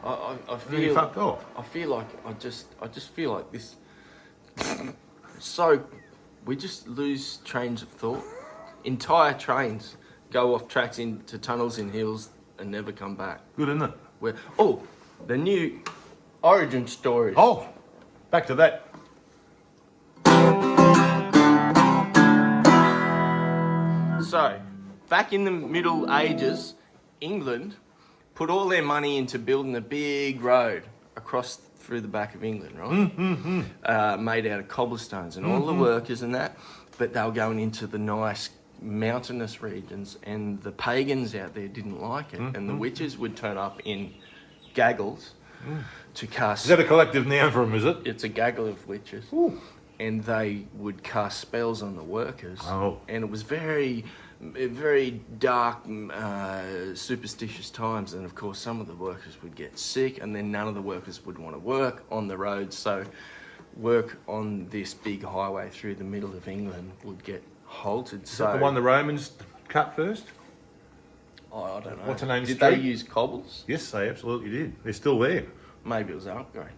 I Then he feel fucked off. I feel like I just feel like this. So we just lose trains of thought. Entire trains go off tracks into tunnels in hills and never come back. Good, isn't it? Where the new origin story. Oh, back to that. So, back in the Middle Ages, England put all their money into building a big road across through the back of England, right? Made out of cobblestones and all the workers and that, but they were going into the nice mountainous regions, and the pagans out there didn't like it, and the witches would turn up in gaggles to cast. Is that a collective noun for them, is it? It's a gaggle of witches. Ooh. And they would cast spells on the workers. Oh. And it was very, very dark, superstitious times. And of course, some of the workers would get sick, and then none of the workers would want to work on the roads. So work on this big highway through the middle of England would get halted. Is that the one the Romans cut first? Oh, I don't know. What's the name? Did they use cobbles? Yes, they absolutely did. They're still there. Maybe it was an upgrade.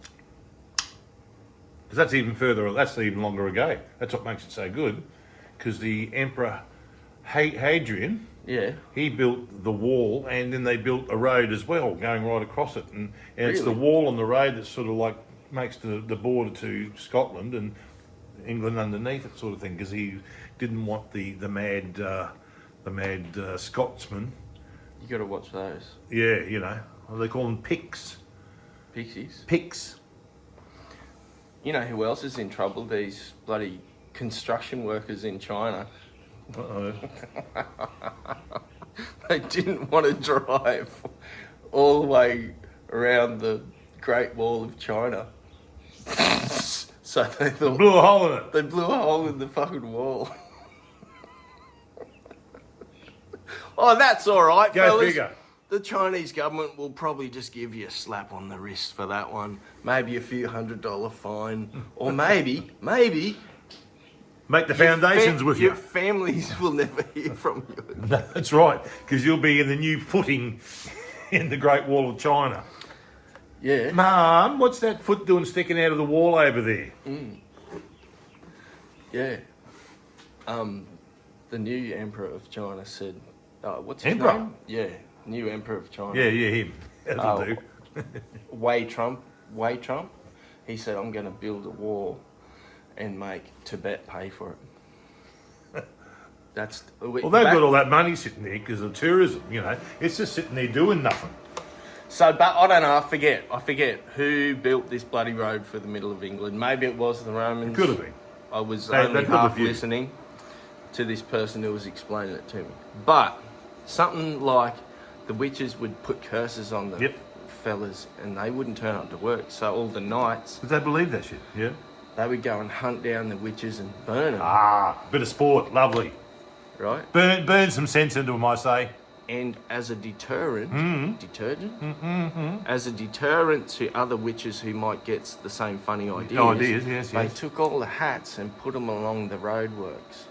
Because that's even further, that's even longer ago. That's what makes it so good. Because the Emperor Hadrian, he built the wall, and then they built a road as well, going right across it. And Really? it's the wall on the road that sort of like makes the border to Scotland and England underneath it, sort of thing. Because he didn't want the mad Scotsman. You got to watch those. Yeah, you know, they call them Picts. Pixies. Picts. You know who else is in trouble? These bloody construction workers in China. Uh-oh. They didn't want to drive all the way around the Great Wall of China. So they thought... Blew a hole in it. They blew a hole in the fucking wall. Oh, that's all right, Go fellas. figure. The Chinese government will probably just give you a slap on the wrist for that one. Maybe a few $100 fine. Or maybe... Make the foundations with you. Your families will never hear from you. No, that's right, because you'll be in the new footing in the Great Wall of China. Yeah. Mum, what's that foot doing sticking out of the wall over there? Yeah. The new Emperor of China said... what's his Emperor? name? Yeah. New Emperor of China. Yeah, him. That'll do. Wei Trump. He said, I'm going to build a wall and make Tibet pay for it. That's... Well, they've got all that money sitting there because of tourism, you know. It's just sitting there doing nothing. So, but I don't know, I forget who built this bloody road for the middle of England. Maybe it was the Romans. It could have been. I was They only could have half used. listening to this person who was explaining it to me. But something like the witches would put curses on the fellas and they wouldn't turn up to work. So all the knights... Because they believe that shit, yeah. They would go and hunt down the witches and burn them. Ah, bit of sport, lovely. Right? Burn some sense into them, I say. And as a deterrent, as a deterrent to other witches who might get the same funny ideas, they took all the hats and put them along the roadworks.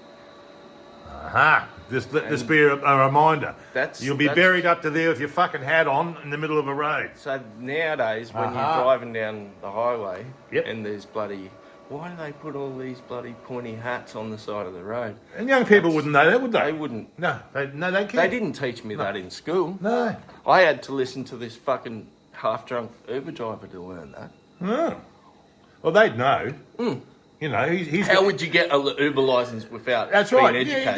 Aha! Just let this be a reminder. You'll be buried up to there with your fucking hat on in the middle of a road. So nowadays, when you're driving down the highway and there's bloody... Why do they put all these bloody pointy hats on the side of the road? And young people wouldn't know that, would they? They wouldn't. No, they can't. They didn't teach me that in school. No. I had to listen to this fucking half-drunk Uber driver to learn that. No. Well, they'd know. You know, he's... How would you get an Uber license without That's being right. educated? Yeah,